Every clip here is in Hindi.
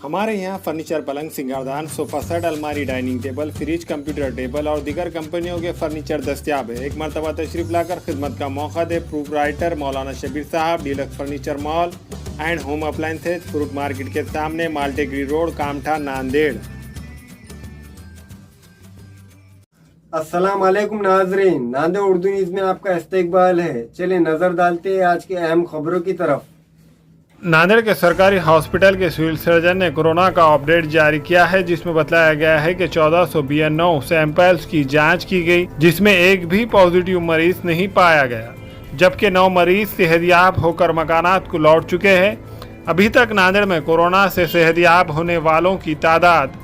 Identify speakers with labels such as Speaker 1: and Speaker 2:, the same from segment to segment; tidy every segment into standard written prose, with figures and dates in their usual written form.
Speaker 1: हमारे यहाँ फर्नीचर, पलंग, सिंगारदान, सोफा सेट, अलमारी, dining table, fridge, computer table और दीगर कंपनियों के फर्नीचर दस्तियाब है। एक मरतबा तशरीफ लाकर खिदमत का मौका दे। प्रोप्राइटर मौलाना शबीर साहब, deluxe furniture mall and home appliances, fruit market के सामने, माल्टेगिरी रोड, कामठा, नांदेड़।
Speaker 2: अस्सलाम वालेकुम नाजरीन, नांदेड़ उर्दू न्यूज में आपका इस्तकबाल है। चलिए नजर डालते हैं आज की अहम खबरों की तरफ।
Speaker 1: नांदेड़ के सरकारी हॉस्पिटल के सिविल सर्जन ने कोरोना का अपडेट जारी किया है, जिसमें बताया गया है कि 1492 सैंपल्स की जांच की गई, जिसमें एक भी पॉजिटिव मरीज नहीं पाया गया, जबकि 9 मरीज सेहतयाब होकर मकानात को लौट चुके हैं। अभी तक नांदेड़ में कोरोना से सेहतयाब होने वालों की तादाद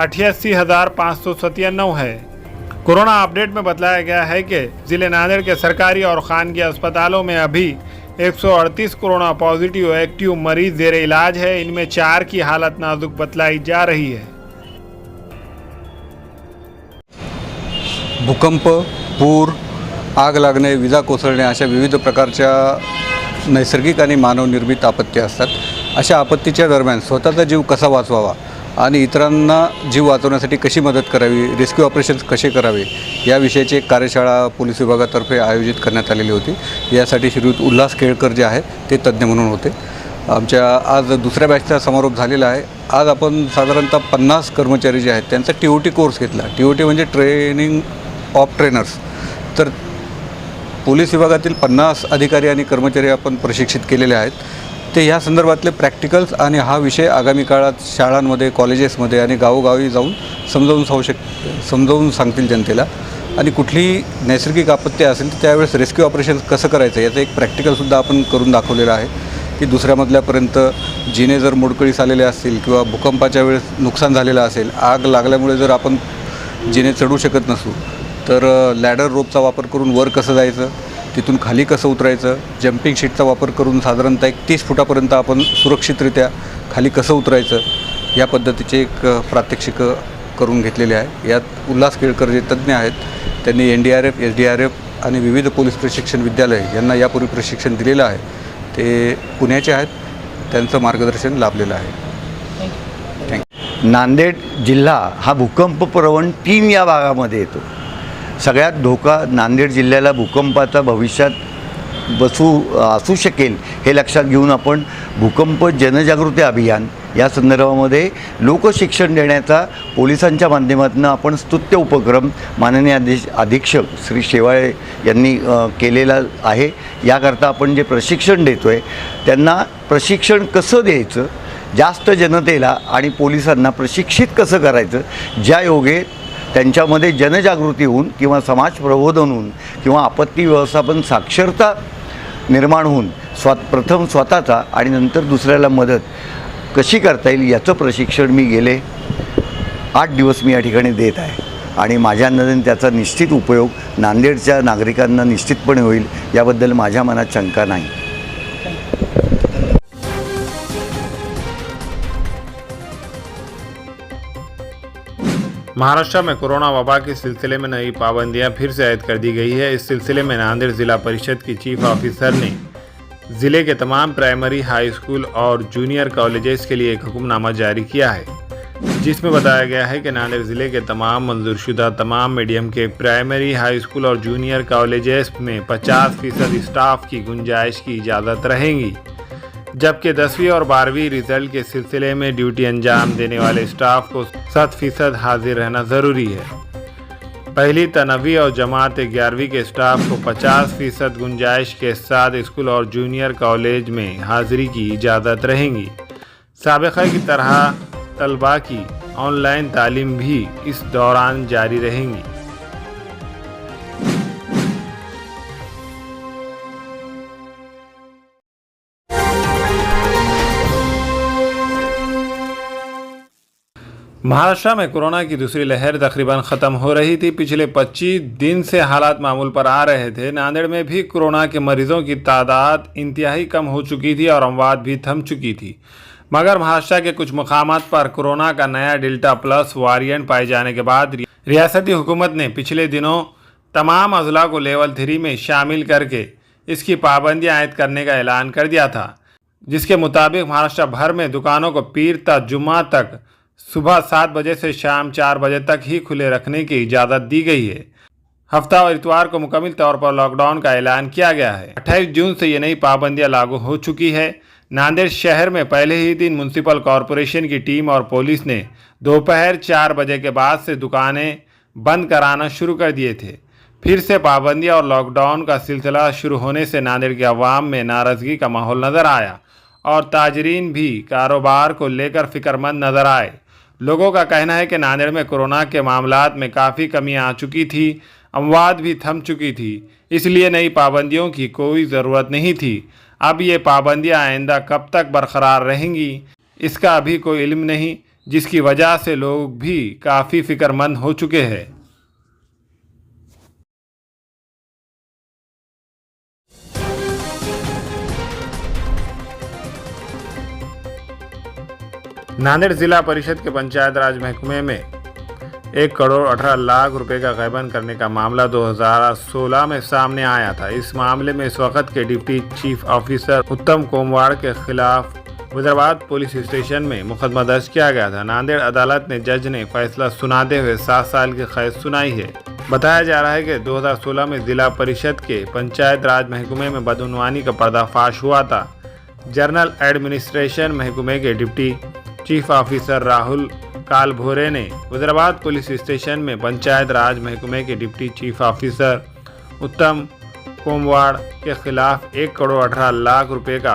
Speaker 1: 88,597 है। कोरोना अपडेट में बताया गया है कि जिले नांदेड़ के सरकारी और खानगी अस्पतालों में अभी 138 कोरोना पॉजिटिव एक्टिव मरीज जेर इलाज है। इनमें 4 की हालत नाजुक बतलाई जा रही है।
Speaker 3: भूकंप, पूर, आग लागणे, विजा कोसळणे अशा विविध प्रकारच्या नैसर्गिक आणि मानवनिर्मित आपत्ती असतात। अशा आपत्तीच्या दरम्यान स्वतःचा जीव कसा वाचवावा आणि इतरांना जीव वाचवण्यासाठी कशी मदत करावी, रेस्क्यू ऑपरेशन्स कसे करावे याविषयीची एक कार्यशाळा पोलीस विभागातर्फे आयोजित करण्यात आलेली होती। यासाठी श्रीयुत उल्हास केळकर जे आहेत ते तज्ज्ञ म्हणून होते। आमच्या आज दुसऱ्या बॅचचा समारोप झालेला आहे। आज आपण साधारणतः 50 कर्मचारी जे आहेत त्यांचा TOT कोर्स घेतला। TOT म्हणजे ट्रेनिंग ऑफ ट्रेनर्स। तर पोलीस विभागातील 50 अधिकारी आणि कर्मचारी आपण प्रशिक्षित केलेले आहेत। ते ह्या संदर्भातले प्रॅक्टिकल्स आणि हा विषय आगामी काळात शाळांमध्ये, कॉलेजेसमध्ये आणि गावोगावी जाऊन समजावून सांगतील जनतेला। आणि कुठलीही नैसर्गिक आपत्ती असेल तर त्यावेळेस रेस्क्यू ऑपरेशन कसं करायचं याचं एक प्रॅक्टिकलसुद्धा आपण करून दाखवलेलं आहे की दुसऱ्या मजल्यापर्यंत जिने जर मोडकळीस आलेले असतील किंवा भूकंपाच्या वेळेस नुकसान झालेलं असेल, आग लागल्यामुळे जर आपण जिने चढू शकत नसू तर लॅडर रोपचा वापर करून वर कसं जायचं, तिथून खाली कसं उतरायचं, जम्पिंग शीटचा वापर करून साधारणतः 30 फुटापर्यंत आपण सुरक्षितरित्या खाली कसं उतरायचं या पद्धतीचे एक प्रात्यक्षिक करून घेतलेले आहे। यात उल्हास केळकर जे तज्ज्ञ आहेत त्यांनी NDRF, SDRF आणि विविध पोलीस प्रशिक्षण विद्यालय यांना यापूर्वी प्रशिक्षण दिलेलं आहे। ते पुण्याचे आहेत, त्यांचं मार्गदर्शन लाभलेलं आहे। थँक्यू।
Speaker 4: नांदेड जिल्हा हा भूकंप प्रवण 3 या भागामध्ये येतो। सगळ्यात धोका नांदेड जिल्ह्याला भूकंपाचा भविष्यात असू शकेल हे लक्षात घेऊन आपण भूकंप जनजागृती अभियान या संदर्भामध्ये लोकशिक्षण देण्याचा पोलिसांच्या माध्यमातून आपण स्तुत्य उपक्रम माननीय अधीक्षक श्री शेवाळे यांनी केलेला आहे। याकरता आपण जे प्रशिक्षण देतो आहे त्यांना प्रशिक्षण कसं द्यायचं, जास्त जनतेला आणि पोलिसांना प्रशिक्षित कसं करायचं, ज्या योगे त्यांच्यामध्ये जनजागृती होऊन किंवा समाज प्रबोधन होऊन किंवा आपत्ती व्यवस्थापन साक्षरता निर्माण होऊन प्रथम स्वतःचा आणि नंतर दुसऱ्याला मदत कशी करता येईल याचं प्रशिक्षण मी गेले 8 दिवस मी या ठिकाणी देत आहे आणि माझ्या नजरेने त्याचा निश्चित उपयोग नांदेडच्या नागरिकांना निश्चितपणे होईल याबद्दल माझ्या मनात शंका नाही।
Speaker 1: महाराष्ट्र में कोरोना वबा के सिलसिले में नई पाबंदियां फिर से आयद कर दी गई है। इस सिलसिले में नांदेड़ जिला परिषद की चीफ ऑफिसर ने जिले के तमाम प्राइमरी, हाई स्कूल और जूनियर कॉलेजेस के लिए एक हुक्मनामा जारी किया है, जिसमें बताया गया है कि नांदेड़ जिले के तमाम मंजूरशुदा तमाम मीडियम के प्राइमरी, हाई स्कूल और जूनियर कॉलेजेस में 50% स्टाफ की गुंजाइश की इजाज़त रहेगी, जबकि 10वीं और 12वीं रिजल्ट के सिलसिले में ड्यूटी अंजाम देने वाले स्टाफ को 100% हाजिर रहना ज़रूरी है। पहली तनवी और जमात 11वीं के स्टाफ को 50% गुंजाइश के साथ स्कूल और जूनियर कॉलेज में हाजिरी की इजाज़त रहेगी। साबिक़ा की तरह तलबा की ऑनलाइन तालीम भी इस दौरान जारी रहेंगी। महाराष्ट्र में कोरोना की दूसरी लहर तकरीबन ख़त्म हो रही थी। पिछले 25 दिन से हालात मामूल पर आ रहे थे। नांदेड़ में भी कोरोना के मरीजों की तादाद इंतहाई कम हो चुकी थी और अमवात भी थम चुकी थी, मगर महाराष्ट्र के कुछ मकामात पर कोरोना का नया डेल्टा प्लस वेरिएंट पाए जाने के बाद रियासती हुकूमत ने पिछले दिनों तमाम अजला को लेवल 3 में शामिल करके इसकी पाबंदियां आयद करने का ऐलान कर दिया था। जिसके मुताबिक महाराष्ट्र भर में दुकानों को पीर ता जुम्मा तक सुबह 7 बजे से शाम 4 बजे तक ही खुले रखने की इजाज़त दी गई है। हफ्ता और इतवार को मुकम्मल तौर पर लॉकडाउन का ऐलान किया गया है। 28 जून से ये नई पाबंदियां लागू हो चुकी है। नांदेड़ शहर में पहले ही दिन म्युनिसिपल कॉरपोरेशन की टीम और पुलिस ने दोपहर 4 बजे के बाद से दुकानें बंद कराना शुरू कर दिए थे। फिर से पाबंदियां और लॉकडाउन का सिलसिला शुरू होने से नांदेड़ के अवाम में नाराज़गी का माहौल नज़र आया और ताजरीन भी कारोबार को लेकर फिक्रमंद नज़र आए। लोगों का कहना है कि नांदेड़ में कोरोना के मामलात में काफ़ी कमी आ चुकी थी, अमवात भी थम चुकी थी, इसलिए नई पाबंदियों की कोई ज़रूरत नहीं थी। अब ये पाबंदियां आइंदा कब तक बरकरार रहेंगी इसका अभी कोई इल्म नहीं, जिसकी वजह से लोग भी काफ़ी फिक्रमंद हो चुके हैं। नांदेड़ जिला परिषद के पंचायत राज महकमे में 1 करोड़ 18 लाख रुपए का गैबन करने का मामला 2016 में सामने आया था। इस मामले में इस वक्त के डिप्टी चीफ ऑफिसर उत्तम कोमवाड़ के खिलाफ वजीराबाद पुलिस स्टेशन में मुकदमा दर्ज किया गया था। नांदेड़ अदालत ने जज ने फैसला सुनाते हुए 7 साल की कैद सुनाई है। बताया जा रहा है कि 2016 में जिला परिषद के पंचायत राज महकमे में बदउनवानी का पर्दाफाश हुआ था। जनरल एडमिनिस्ट्रेशन महकमे के डिप्टी चीफ ऑफिसर राहुल कालभोरे ने वजीराबाद पुलिस स्टेशन में पंचायत राज महकमे के डिप्टी चीफ ऑफिसर उत्तम कोमवाड़ के खिलाफ 1 करोड़ 18 लाख रुपए का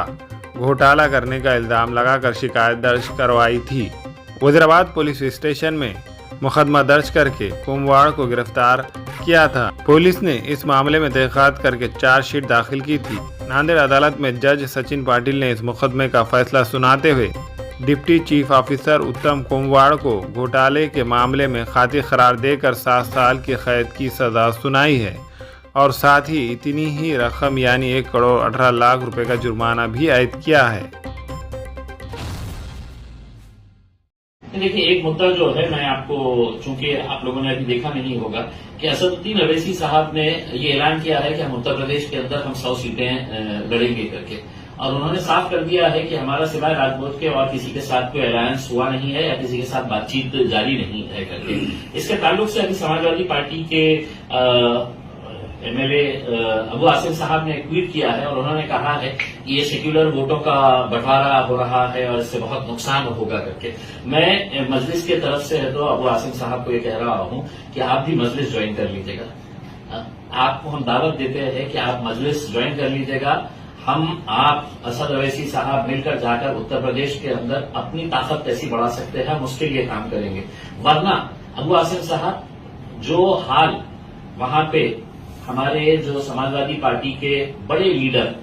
Speaker 1: घोटाला करने का इल्ज़ाम लगाकर शिकायत दर्ज करवाई थी। वजीराबाद पुलिस स्टेशन में मुकदमा दर्ज करके कोमवाड़ को गिरफ्तार किया था। पुलिस ने इस मामले में तहक़ीक़ात करके चार्जशीट दाखिल की थी। नांदेड़ अदालत में जज सचिन पाटिल ने इस मुकदमे का फैसला सुनाते हुए डिप्टी चीफ ऑफिसर उत्तम कोमवाड़ को घोटाले के मामले में खातिर करार देकर 7 साल की कैद की सज़ा सुनाई है और साथ ही इतनी ही रकम यानी 1 करोड़ 18 लाख रुपए का जुर्माना भी आयद किया है।
Speaker 5: देखिए, एक मुद्दा जो है मैं आपको, चूंकि आप लोगों ने अभी देखा नहीं होगा कि असदुद्दीन अवैसी साहब ने ये ऐलान किया है कि हम उत्तर प्रदेश के अंदर हम 100 सीटें लड़ेंगे करके, और उन्होंने साफ कर दिया है कि हमारा सिवाय राजपूत के और किसी के साथ कोई अलायंस हुआ नहीं है या किसी के साथ बातचीत जारी नहीं है करके। इसके ताल्लुक से अभी समाजवादी पार्टी के एमएलए अबू आसिम साहब ने ट्वीट किया है और उन्होंने कहा है कि ये सेक्युलर वोटों का बंटवारा हो रहा है और इससे बहुत नुकसान होगा करके। मैं मजलिस की तरफ से है तो अबू आसिम साहब को ये कह रहा हूं कि आप भी मजलिस ज्वाइन कर लीजिएगा। आपको हम दावत देते हैं कि आप मजलिस ज्वाइन कर लीजिएगा। हम, आप, असद अवैसी साहब मिलकर जाकर उत्तर प्रदेश के अंदर अपनी ताकत कैसी बढ़ा सकते हैं, हम उसके लिए काम करेंगे। वरना अबू आसिम साहब, जो हाल वहां पे हमारे जो समाजवादी पार्टी के बड़े लीडर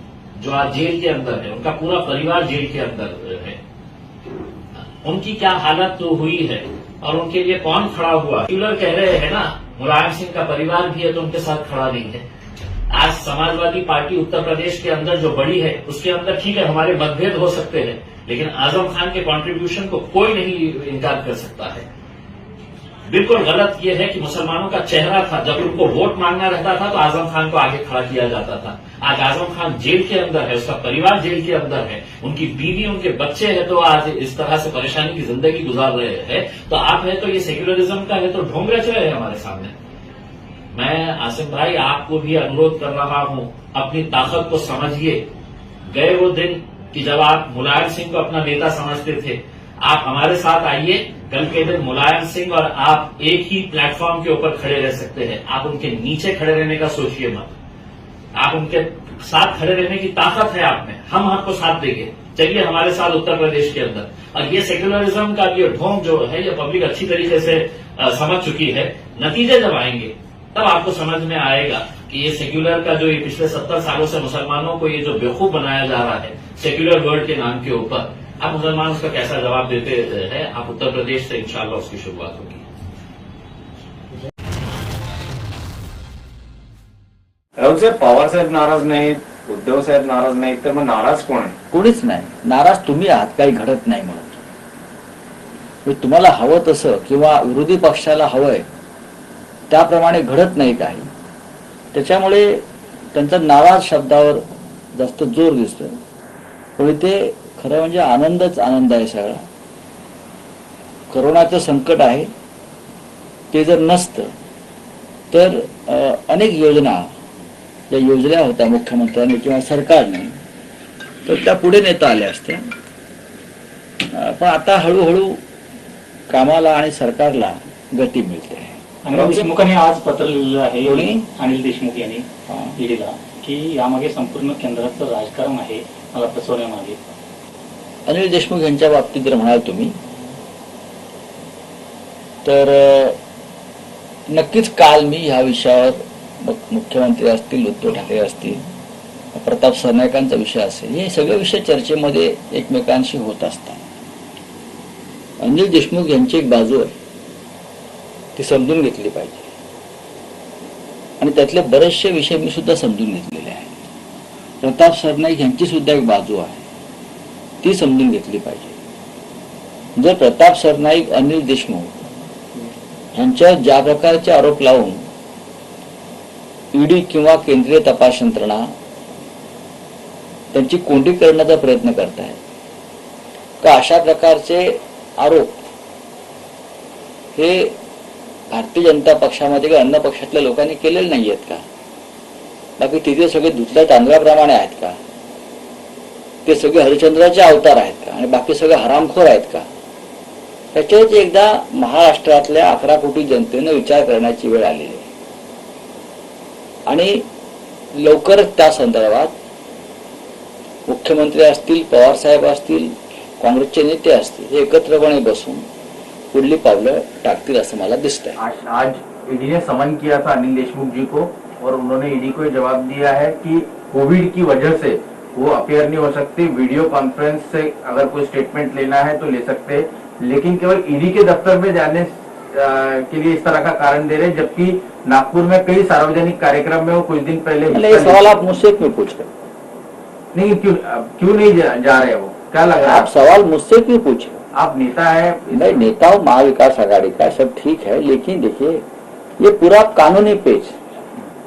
Speaker 5: जो आज जेल के अंदर है, उनका पूरा परिवार जेल के अंदर है, उनकी क्या हालत तो हुई है और उनके लिए कौन खड़ा हुआ। सेक्युलर कह रहे हैं ना, मुलायम सिंह का परिवार भी है तो उनके साथ खड़ा नहीं है। आज समाजवादी पार्टी उत्तर प्रदेश के अंदर जो बड़ी है, उसके अंदर ठीक है हमारे मतभेद हो सकते हैं, लेकिन आजम खान के कंट्रीब्यूशन को कोई नहीं इनकार कर सकता है। बिल्कुल गलत यह है कि मुसलमानों का चेहरा था, जब उनको वोट मांगना रहता था तो आजम खान को आगे खड़ा किया जाता था। आज आजम खान जेल के अंदर है, उसका परिवार जेल के अंदर है, उनकी बीवी, उनके बच्चे हैं, तो आज इस तरह से परेशानी की जिंदगी गुजार रहे हैं। तो आप है तो ये सेक्युलरिज्म का है तो ढोंग रच रहे हैं हमारे सामने। मैं आसिम भाई आपको भी अनुरोध कर रहा हूं, अपनी ताकत को समझिए। गए वो दिन कि जब आप मुलायम सिंह को अपना नेता समझते थे, आप हमारे साथ आइए। कल के दिन मुलायम सिंह और आप एक ही प्लेटफॉर्म के ऊपर खड़े रह सकते हैं। आप उनके नीचे खड़े रहने का सोचिए मत, आप उनके साथ खड़े रहने की ताकत है आप में, हम आपको साथ देंगे। चलिए हमारे साथ उत्तर प्रदेश के अंदर। और ये सेक्युलरिज्म का ये ढोंग जो है, ये पब्लिक अच्छी तरीके से समझ चुकी है। नतीजे जब आएंगे तब आपको समझ में आएगा कि ये सेक्युलर का जो ये पिछले 70 सालों से मुसलमानों को ये जो बेवकूफ बनाया जा रहा है सेक्युलर वर्ल्ड के नाम के ऊपर, आप मुसलमान उसका कैसा जवाब देते हैं। आप उत्तर प्रदेश से इंशाल्लाह उसकी शुरुआत होगी।
Speaker 6: राहुल साहेब, पवार साहेब नाराज नाहीत, उद्धव साहेब नाराज नाहीत, तर मग नाराज कोण आहे?
Speaker 7: कोणीच नाही नाराज, तुम्ही आहात, काही घडत नाही म्हणून। तुम्हाला हवं तसं किंवा विरोधी पक्षाला हवंय त्याप्रमाणे घडत नाही काही, त्याच्यामुळे त्यांचा नाराज शब्दावर जास्त जोर दिसतोय। पण इथे खरं म्हणजे आनंदच आनंद आहे सगळा. कोरोनाचं संकट आहे, ते जर नसतं तर अनेक योजना ज्या योजल्या होत्या मुख्यमंत्र्यांनी किंवा सरकारने, तर त्या पुढे नेता आल्या असत्या. पण आता हळूहळू कामाला आणि सरकारला गती मिळते.
Speaker 8: अनिल देशमुखांनी आज पत्र लिहिलं आहे.
Speaker 7: कोणी?
Speaker 8: अनिल देशमुख यांनी ईडीला, की यामागे संपूर्ण केंद्राचं राजकारण आहे मला फसवण्यामागे.
Speaker 7: अनिल देशमुख यांच्या बाबतीत जर म्हणाल तुम्ही तर नक्कीच काल मी ह्या विषयावर मुख्यमंत्री असतील, उद्धव ठाकरे असतील, प्रताप सरनाईकांचा विषय असेल, हे सगळे विषय चर्चेमध्ये एकमेकांशी होत असतात. अनिल देशमुख यांची एक बाजू आहे, ती समजून घेतली पाहिजे आणि त्यातले बरेचसे विषय मी सुद्धा समजून घेतलेले आहेत. प्रताप सरनाईक यांची सुद्धा एक बाजू आहे, ती समजून घेतली पाहिजे. जर प्रताप सरनाईक, अनिल देशमुख यांच्यावर ज्या प्रकारचे आरोप लावून ईडी किंवा केंद्रीय तपास यंत्रणा त्यांची कोंडी करण्याचा प्रयत्न करतायत का, अशा प्रकारचे आरोप हे भारतीय जनता पक्षामध्ये किंवा अन्य पक्षातल्या लोकांनी केलेले नाही आहेत का? बाकी तिथे सगळे धुतल्या तांदळाप्रमाणे आहेत का? ते सगळे हरिश्चंद्राचे अवतार आहेत का? आणि बाकी सगळे हरामखोर आहेत का? त्याच्याच एकदा महाराष्ट्रातल्या 11 कोटी जनतेनं विचार करण्याची वेळ आलेली आहे आणि लवकरच त्या संदर्भात मुख्यमंत्री असतील, पवार साहेब असतील, काँग्रेसचे नेते असतील, हे एकत्रपणे बसून पुढली पावलं टाकतील असं मला दिसतंय.
Speaker 9: आज ईडी ने समन किया था अनिल देशमुख जी को और उन्होंने ईडी को जवाब दिया है कि कोविड की वजह से वो अपेयर नहीं हो सकते. वीडियो कॉन्फ्रेंस से अगर कोई स्टेटमेंट लेना है तो ले सकते हैं, लेकिन केवल ईडी के दफ्तर में जाने के लिए इस तरह का कारण दे रहे हैं, जबकि नागपुर में कई सार्वजनिक कार्यक्रम में वो कुछ दिन पहले.
Speaker 7: ये सवाल आप मुझसे क्यों पूछ रहे?
Speaker 9: नहीं, क्यों नहीं जा रहे वो? क्या लग रहा है?
Speaker 7: आप सवाल मुझसे क्यों पूछ रहे?
Speaker 9: आप नेता है.
Speaker 7: नहीं, नेता हूं महाविकास आघाड़ी का, सब ठीक है, लेकिन देखिए ये पूरा कानूनी पेज,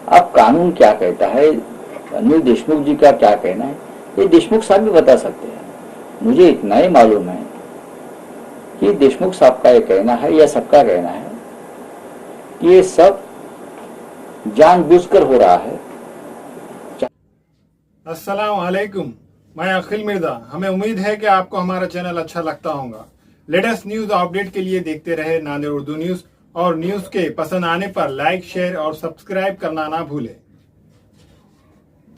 Speaker 7: आप कानून क्या कहता है, अनिल देशमुख जी का क्या कहना है, ये देशमुख साहब भी बता सकते हैं. मुझे इतना ही मालूम है कि देशमुख साहब का ये कहना है या सबका कहना है कि ये सब जानबूझकर हो रहा है.
Speaker 1: अस्सलाम वालेकुम, मैं अखिल मिर्जा. हमें उम्मीद है कि आपको हमारा चैनल अच्छा लगता होगा. लेटेस्ट न्यूज अपडेट के लिए देखते रहे नांदेड़ उर्दू न्यूज, और न्यूज के पसंद आने पर लाइक, शेयर और सब्सक्राइब करना ना भूलें.